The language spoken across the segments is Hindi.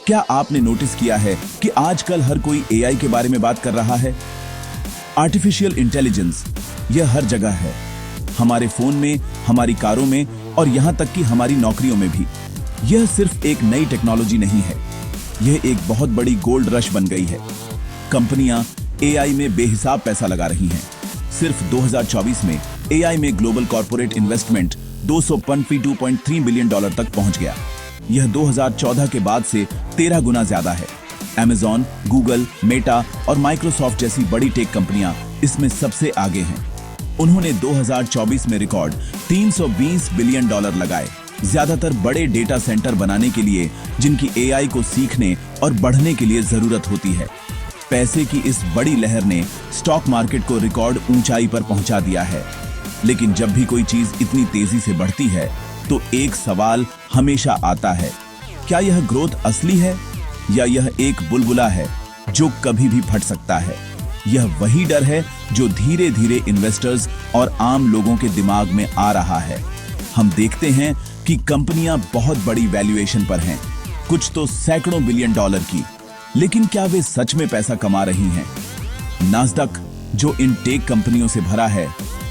क्या आपने नोटिस किया है कि आजकल हर कोई एआई के बारे में बात कर रहा है? आर्टिफिशियल इंटेलिजेंस यह हर जगह है, हमारे फोन में, हमारी कारों में और यहां तक कि हमारी नौकरियों में भी। यह सिर्फ एक नई टेक्नोलॉजी नहीं है, यह एक बहुत बड़ी गोल्ड रश बन गई है। कंपनियां एआई में बेहिसाब पैसा लगा रही हैं। सिर्फ 2024 में एआई में ग्लोबल कॉर्पोरेट इन्वेस्टमेंट $252.3 बिलियन तक पहुंच गया। यह 2014 के बाद से 13 गुना ज्यादा है। Amazon, गूगल, मेटा और माइक्रोसॉफ्ट जैसी बड़ी टेक कंपनियां इसमें सबसे आगे हैं। उन्होंने 2024 में रिकॉर्ड $320 बिलियन लगाए, ज्यादातर बड़े डेटा सेंटर बनाने के लिए जिनकी एआई को सीखने और बढ़ने के लिए जरूरत होती है। पैसे की इस बड़ी लहर ने स्टॉक मार्केट को रिकॉर्ड ऊंचाई पर पहुंचा दिया है। लेकिन जब भी कोई चीज इतनी तेजी से बढ़ती है तो एक सवाल हमेशा आता है, क्या यह ग्रोथ असली है या यह एक बुलबुला है जो कभी भी फट सकता है? यह वही डर है जो धीरे धीरे इन्वेस्टर्स और आम लोगों के दिमाग में आ रहा है। हम देखते हैं कि कंपनियां बहुत बड़ी वैल्यूएशन पर हैं, कुछ तो सैकड़ों बिलियन डॉलर की, लेकिन क्या वे सच में पैसा कमा रही हैं? नास्डक, जो इन टेक कंपनियों से भरा है,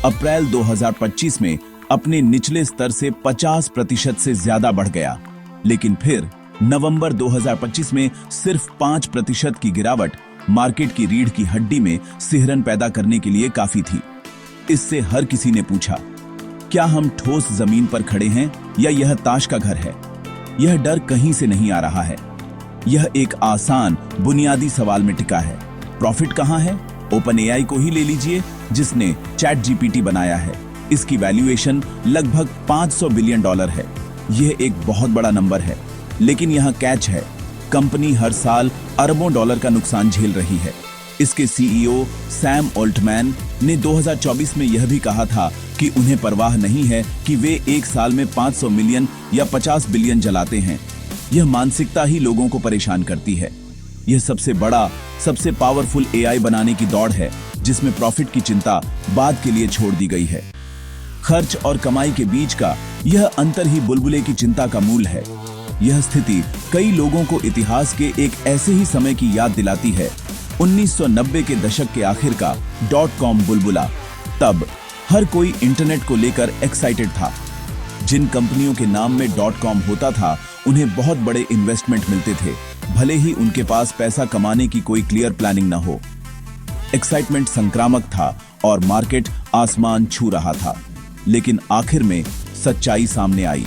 अप्रैल 2025 में अपने निचले स्तर से 50% से ज्यादा बढ़ गया, लेकिन फिर नवंबर 2025 में सिर्फ 5% की गिरावट मार्केट की रीढ़ की हड्डी में सिहरन पैदा करने के लिए काफी थी। इससे हर किसी ने पूछा, क्या हम ठोस जमीन पर खड़े हैं या यह ताश का घर है? यह डर कहीं से नहीं आ रहा है। यह एक आसान बुनियादी सवाल में टिका है। प्रॉफिट कहां है? ओपन एआई को ही ले लीजिए, जिसने चैट जीपीटी बनाया है। इसकी वैल्यूएशन लगभग $500 बिलियन है। यह एक बहुत बड़ा नंबर है, लेकिन यहां कैच है, कंपनी हर साल अरबों डॉलर का नुकसान झेल रही है। इसके सीईओ सैम ऑल्टमैन ने 2024 में यह भी कहा था कि उन्हें परवाह नहीं है कि वे एक साल में 500 मिलियन या 50 बिलियन जलाते हैं। यह मानसिकता ही लोगों को परेशान करती है। यह सबसे बड़ा, सबसे पावरफुल एआई बनाने की दौड़ है, जिसमें प्रॉफिट की चिंता बाद के लिए छोड़ दी गई है। खर्च और कमाई के बीच का यह अंतर ही बुलबुले की चिंता का मूल है। यह स्थिति कई लोगों को इतिहास के एक ऐसे ही समय की याद दिलाती है, 1990 के दशक के आखिर का .com बुलबुला। तब हर कोई इंटरनेट को लेकर एक्साइटेड था। जिन कंपनियों के नाम में .com होता था, उन्हें बहुत बड़े इन्वेस्टमेंट मिलते थे, भले ही उनके पास पैसा कमाने की कोई क्लियर प्लानिंग न हो। एक्साइटमेंट संक्रामक था और मार्केट आसमान छू रहा था। लेकिन आखिर में सच्चाई सामने आई।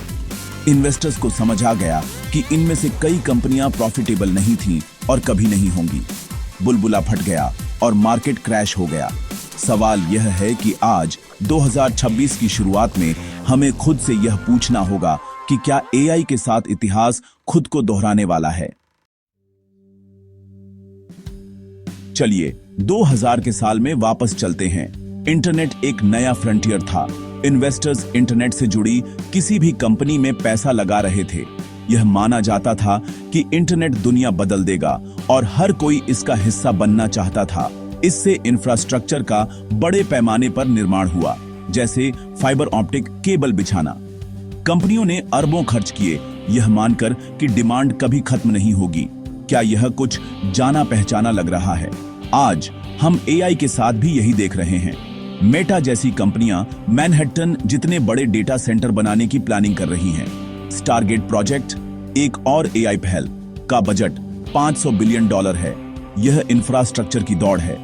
इन्वेस्टर्स को समझ आ गया कि इनमें से कई कंपनियां प्रॉफिटेबल नहीं थीं और कभी नहीं होंगी। बुलबुला फट गया और मार्केट क्रैश हो गया। सवाल यह है कि आज 2026 की शुरुआत में हमें खुद से यह पूछना होगा कि क्या एआई के साथ इतिहास खुद को दोहराने वाला है? चलिए 2000 के साल में वापस चलते हैं। इंटरनेट एक नया फ्रंटियर था। इन्वेस्टर्स इंटरनेट से जुड़ी किसी भी कंपनी में पैसा लगा रहे थे। यह माना जाता था कि इंटरनेट दुनिया बदल देगा और हर कोई इसका हिस्सा बनना चाहता था। इससे इंफ्रास्ट्रक्चर का बड़े पैमाने पर निर्माण हुआ, जैसे फाइबर ऑप्टिक केबल बिछाना। कंपनियों ने अरबों खर्च किए, यह मानकर कि डिमांड कभी खत्म नहीं होगी। क्या यह कुछ जाना पहचाना लग रहा है? आज हम एआई के साथ भी यही देख रहे हैं। मेटा जैसी कंपनियां मैनहट्टन जितने बड़े डेटा सेंटर बनाने की प्लानिंग कर रही हैं। स्टारगेट प्रोजेक्ट, एक और एआई पहल, का बजट $500 बिलियन है। यह इंफ्रास्ट्रक्चर की दौड़ है,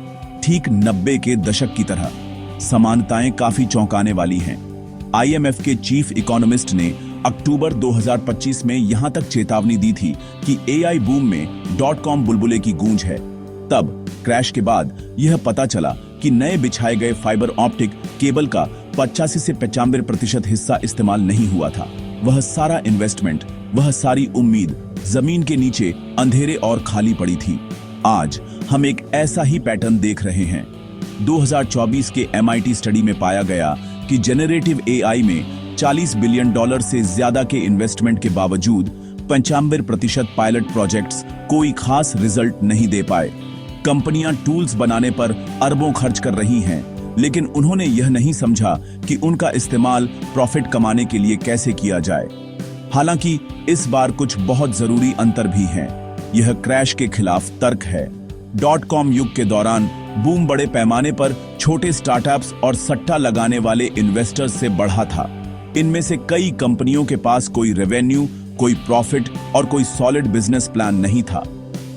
ठीक 90 के दशक की तरह। समानताएं काफी चौंकाने वाली हैं। आईएमएफ के चीफ इकोनॉमिस्ट ने अक्टूबर 2025 में यहां तक चेतावनी दी थी कि एआई बूम में .com बुलबुले की गूंज है। तब क्रैश के बाद यह पता चला कि नए बिछाए गए फाइबर ऑप्टिक केबल का 85 से 95% हिस्सा इस्तेमाल नहीं हुआ था। वह सारा इन्वेस्टमेंट, वह सारी उम्मीद जमीन के नीचे अंधेरे और खाली पड़ी थी। आज हम एक ऐसा ही पैटर्न देख रहे हैं। 2024 के MIT स्टडी में पाया गया कि जेनरेटिव एआई में $40 बिलियन से ज्यादा के इन्वेस्टमेंट के बावजूद 95% पायलट प्रोजेक्ट्स कोई खास रिजल्ट नहीं दे पाए। कंपनियां टूल्स बनाने पर अरबों खर्च कर रही हैं, लेकिन उन्होंने यह नहीं समझा कि उनका इस्तेमाल प्रॉफिट कमाने के लिए कैसे किया जाए। हालांकि इस बार कुछ बहुत जरूरी अंतर भी हैं। यह क्रैश के खिलाफ तर्क है। .com युग के दौरान बूम बड़े पैमाने पर छोटे स्टार्टअप्स और सट्टा लगाने वाले इन्वेस्टर्स से बढ़ा था। इनमें से कई कंपनियों के पास कोई रेवेन्यू, कोई प्रॉफिट और कोई सॉलिड बिजनेस प्लान नहीं था।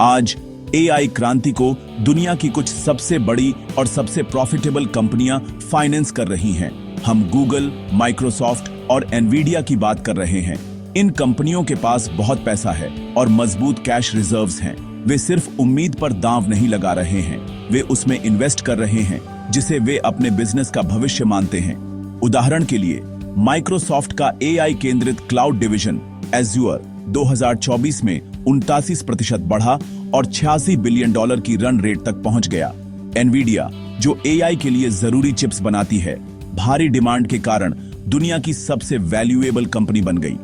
आज एआई क्रांति को दुनिया की कुछ सबसे बड़ी और सबसे प्रॉफिटेबल कंपनियां फाइनेंस कर रही हैं। हम गूगल, माइक्रोसॉफ्ट और एनवीडिया की बात कर रहे हैं। इन कंपनियों के पास बहुत पैसा है और मजबूत कैश रिजर्व्स हैं। वे सिर्फ उम्मीद पर दांव नहीं लगा रहे हैं, वे उसमें इन्वेस्ट कर रहे हैं जिसे वे अपने बिजनेस का भविष्य मानते हैं। उदाहरण के लिए माइक्रोसॉफ्ट का एआई केंद्रित क्लाउड डिवीजन एज्योर 2024 में 89% बढ़ा और $86 बिलियन की रन रेट तक पहुंच गया। एनवीडिया, जो एआई के लिए जरूरी चिप्स बनाती है, भारी डिमांड के कारण दुनिया की सबसे वैल्यूएबल कंपनी बन गई।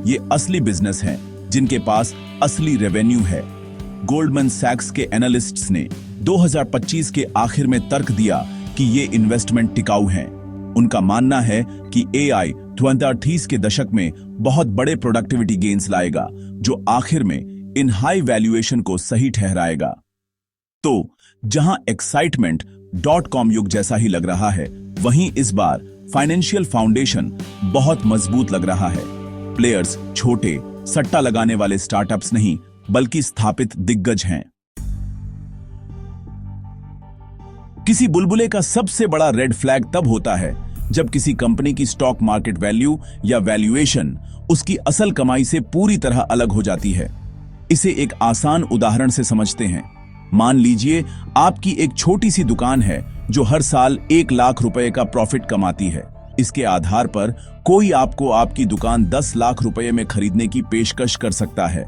ये असली बिजनेस हैं जिनके पास असली रेवेन्यू है। गोल्डमैन सैक्स के एनालिस्ट्स ने 2025 के आखिर में तर्क दिया कि ये इन्वेस्टमेंट टिकाऊ हैं। उनका मानना है कि एआई 2030 के दशक में बहुत बड़े प्रोडक्टिविटी गेन्स लाएगा, जो आखिर में इन हाई वैल्यूएशन को सही ठहराएगा। तो जहां एक्साइटमेंट .com युग जैसा ही लग रहा है, वहीं इस बार फाइनेंशियल फाउंडेशन बहुत मजबूत लग रहा है। प्लेयर्स छोटे सट्टा लगाने वाले स्टार्टअप्स नहीं, बल्कि स्थापित दिग्गज हैं। किसी बुलबुले का सबसे बड़ा रेड फ्लैग तब होता है जब किसी कंपनी की स्टॉक मार्केट वैल्यू या वैल्यूएशन उसकी असल कमाई से पूरी तरह अलग हो जाती है। इसे एक आसान उदाहरण से समझते हैं। मान लीजिए आपकी एक छोटी सी दुकान है जो हर साल 1 लाख रुपए का प्रॉफिट कमाती है। इसके आधार पर कोई आपको आपकी दुकान 10 लाख रुपए में खरीदने की पेशकश कर सकता है।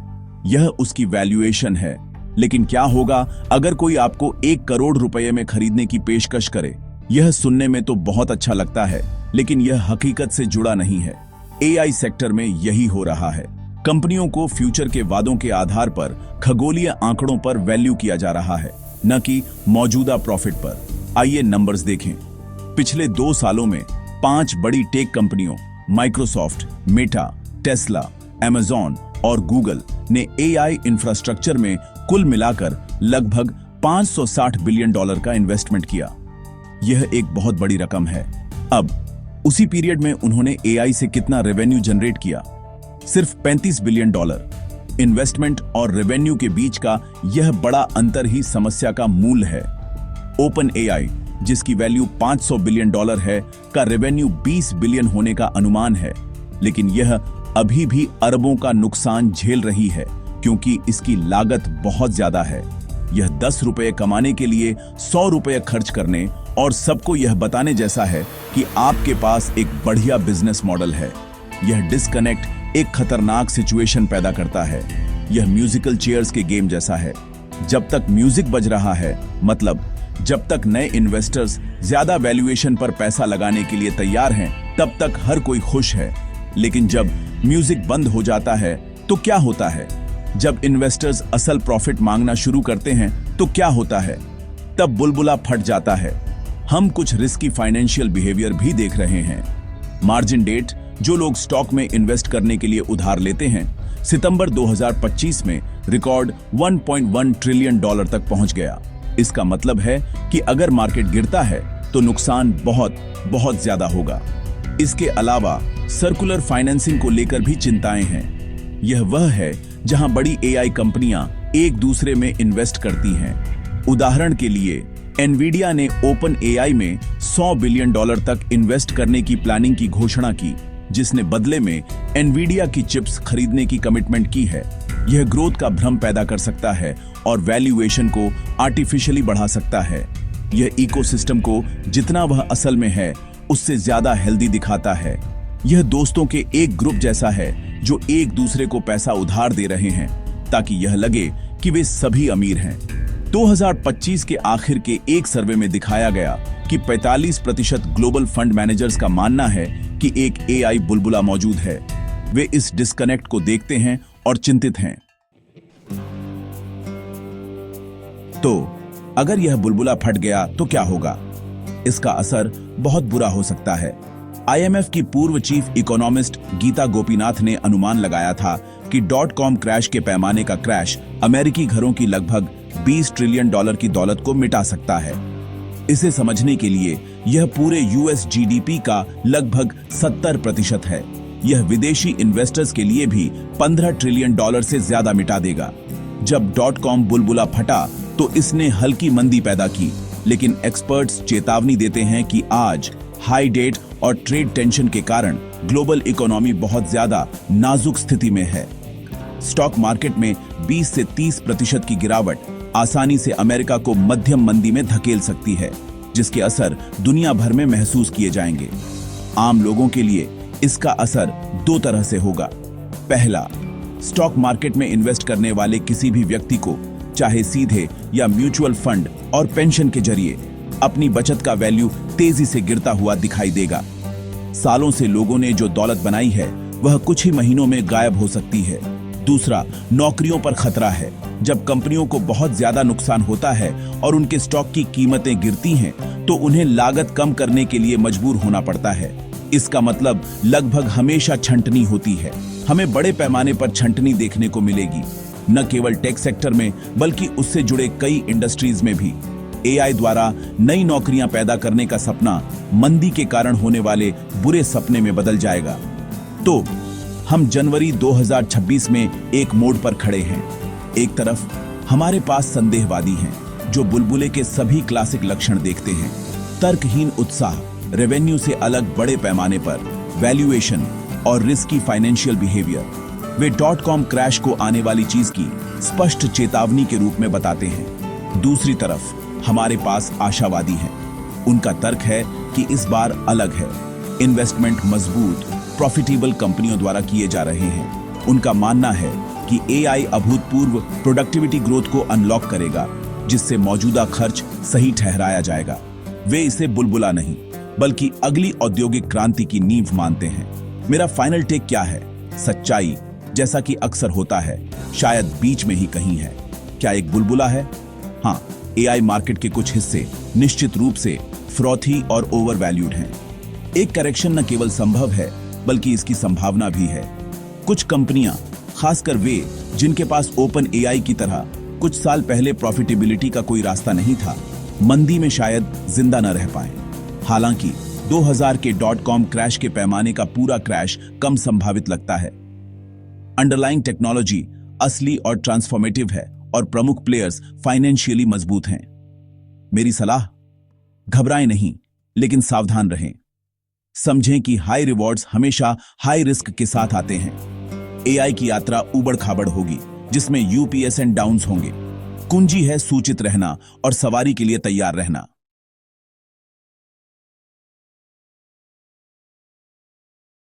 यह उसकी वैल्यूएशन है। लेकिन क्या होगा अगर कोई आपको 1 करोड़ रुपए में खरीदने की पेशकश करे? यह सुनने में तो बहुत अच्छा लगता है, लेकिन यह हकीकत से जुड़ा नहीं है। एआई सेक्टर में यही हो रहा है। कंपनियों को फ्यूचर के वादों के आधार पर खगोलीय आंकड़ों पर वैल्यू किया जा रहा है, न कि मौजूदा प्रॉफिट पर। आइए नंबर्स देखें। पिछले 2 सालों में 5 बड़ी टेक कंपनियों माइक्रोसॉफ्ट, मेटा, टेस्ला, अमेज़न और गूगल ने एआई इंफ्रास्ट्रक्चर में कुल मिलाकर लगभग $560 बिलियन का इन्वेस्टमेंट किया। यह एक बहुत बड़ी रकम है। अब उसी पीरियड में उन्होंने एआई से कितना रेवेन्यू जनरेट किया? सिर्फ $35 बिलियन। इन्वेस्टमेंट और रेवेन्यू के बीच का यह बड़ा अंतर ही समस्या का मूल है। ओपन एआई, जिसकी वैल्यू $500 बिलियन है, का रेवेन्यू 20 बिलियन होने का अनुमान है, लेकिन यह अभी भी अरबों का नुकसान झेल रही है क्योंकि इसकी लागत बहुत ज्यादा है। यह 10 रुपए कमाने के लिए 100 रुपए खर्च करने और सबको यह बताने जैसा है कि आपके पास एक बढ़िया बिजनेस मॉडल है। यह डिस्कनेक्ट एक खतरनाक सिचुएशन पैदा करता है। यह म्यूजिकल चेयर्स के गेम जैसा है। जब तक म्यूजिक बज रहा है, मतलब जब तक नए इन्वेस्टर्स ज्यादा वैल्यूएशन पर पैसा लगाने के लिए तैयार हैं, तब तक हर कोई खुश है। लेकिन जब म्यूजिक बंद हो जाता है तो क्या होता है? जब इन्वेस्टर्स असल प्रॉफिट मांगना शुरू करते हैं तो क्या होता है? तब बुलबुला फट जाता है। हम कुछ रिस्की फाइनेंशियल बिहेवियर भी देख रहे हैं। मार्जिन डेट, जो लोग स्टॉक में इन्वेस्ट करने के लिए उधार लेते हैं, सितंबर 2025 में रिकॉर्ड $1.1 ट्रिलियन तक पहुंच गया। इसका मतलब है कि अगर मार्केट गिरता है तो नुकसान बहुत बहुत ज्यादा होगा। इसके अलावा सर्कुलर फाइनेंसिंग को लेकर भी चिंताएं हैं। यह वह है जहां बड़ी एआई कंपनियां एक दूसरे में इन्वेस्ट करती हैं। उदाहरण के लिए एनवीडिया ने ओपन एआई में $100 बिलियन तक इन्वेस्ट करने की प्लानिंग की घोषणा की, जिसने बदले में एनवीडिया की चिप्स खरीदने की कमिटमेंट की है। यह ग्रोथ का भ्रम पैदा कर सकता है और वैल्यूएशन को आर्टिफिशियली बढ़ा सकता है। यह इकोसिस्टम को जितना वह असल में है उससे ज्यादा हेल्दी दिखाता है। यह दोस्तों के एक ग्रुप जैसा है जो एक दूसरे को पैसा उधार दे रहे हैं ताकि यह लगे कि वे सभी अमीर हैं। 2025 के आखिर के एक सर्वे में दिखाया गया कि 45% ग्लोबल फंड मैनेजर्स का मानना है कि एक एआई बुलबुला मौजूद है। वे इस डिस्कनेक्ट को देखते हैं और चिंतित हैं। तो अगर यह बुलबुला फट गया तो क्या होगा? इसका असर बहुत बुरा हो सकता है। आईएमएफ की पूर्व चीफ इकोनॉमिस्ट गीता गोपीनाथ ने अनुमान लगाया था कि .com क्रैश के पैमाने का क्रैश अमेरिकी घरों की लगभग $20 ट्रिलियन की दौलत को मिटा सकता है। इसे समझने के लिए यह पूरे यूएस जीडीपी का लगभग 70% है। यह विदेशी इन्वेस्टर्स के लिए भी $15 ट्रिलियन से ज्यादा मिटा देगा। जब .com बुलबुला फटा तो इसने हल्की मंदी पैदा की, लेकिन एक्सपर्ट्स चेतावनी देते हैं कि आज हाई डेट और ट्रेड टेंशन के कारण ग्लोबल इकोनॉमी बहुत ज्यादा नाजुक स्थिति में है। स्टॉक मार्केट में 20 से 30% की गिरावट आसानी से अमेरिका को मध्यम मंदी में धकेल सकती है, जिसके असर दुनिया भर में महसूस किए जाएंगे। आम लोगों के लिए इसका असर दो तरह से होगा। पहला, स्टॉक मार्केट में इन्वेस्ट करने वाले किसी भी व्यक्ति को, चाहे सीधे या म्यूचुअल फंड और पेंशन के जरिए, अपनी बचत का वैल्यू तेजी से गिरता हुआ दिखाई देगा। सालों से लोगों ने जो दौलत बनाई है वह कुछ ही महीनों में गायब हो सकती है। दूसरा, नौकरियों पर खतरा है। जब कंपनियों को बहुत ज्यादा नुकसान होता है और उनके स्टॉक की कीमतें गिरती हैं, तो उन्हें लागत कम करने के लिए मजबूर होना पड़ता है। इसका मतलब लगभग हमेशा छंटनी होती है। हमें बड़े पैमाने पर छंटनी देखने को मिलेगी, न केवल टेक सेक्टर में बल्कि उससे जुड़े कई इंडस्ट्रीज में भी। एआई द्वारा नई नौकरियां पैदा करने का सपना मंदी के कारण होने वाले बुरे सपने में बदल जाएगा। तो हम जनवरी 2026 में एक मोड़ पर खड़े हैं। एक तरफ हमारे पास संदेहवादी हैं जो बुलबुले के सभी क्लासिक लक्षण देखते हैं: तर्कहीन उत्साह, रेवेन्यू से अलग बड़े पैमाने पर, वैल्यूएशन और रिस्की फाइनेंशियल बिहेवियर। वे .com क्रैश को आने वाली चीज की स्पष्ट चेतावनी के रूप में बताते हैं। दूसरी तरफ हमारे पास आशावादी हैं। उनका तर्क है कि इस बार अलग है। इन्वेस्टमेंट मजबूत, प्रॉफिटेबल कंपनियों द्वारा किए जा रहे हैं। उनका मानना है कि एआई अभूतपूर्व प्रोडक्टिविटी ग्रोथ को अनलॉक करेगा, जिससे मौजूदा खर्च सही ठहराया जाएगा। वे इसे बुलबुला नहीं बल्कि अगली औद्योगिक क्रांति की नींव मानते हैं। मेरा फाइनल टेक क्या है? सच्चाई, जैसा कि अक्सर होता है, शायद बीच में ही कहीं है। क्या एक बुलबुला है? हाँ, एआई मार्केट के कुछ हिस्से निश्चित रूप से फ्रॉथी और ओवर वैल्यूड हैं। एक करेक्शन न केवल संभव है बल्कि इसकी संभावना भी है। कुछ कंपनियां, खासकर वे जिनके पास ओपन एआई की तरह कुछ साल पहले प्रॉफिटेबिलिटी का कोई रास्ता नहीं था, मंदी में शायद जिंदा न रह पाए। हालांकि 2000 के .com क्रैश के पैमाने का पूरा क्रैश कम संभावित लगता है। अंडरलाइंग टेक्नोलॉजी असली और ट्रांसफॉर्मेटिव है और प्रमुख प्लेयर्स फाइनेंशियली मजबूत हैं। मेरी सलाह, घबराएं नहीं, लेकिन सावधान रहें। समझें कि हाई रिवॉर्ड्स हमेशा हाई रिस्क के साथ आते हैं। एआई की यात्रा उबड़ खाबड़ होगी, जिसमें यूपीएस एंड डाउन्स होंगे। कुंजी है सूचित रहना और सवारी के लिए तैयार रहना।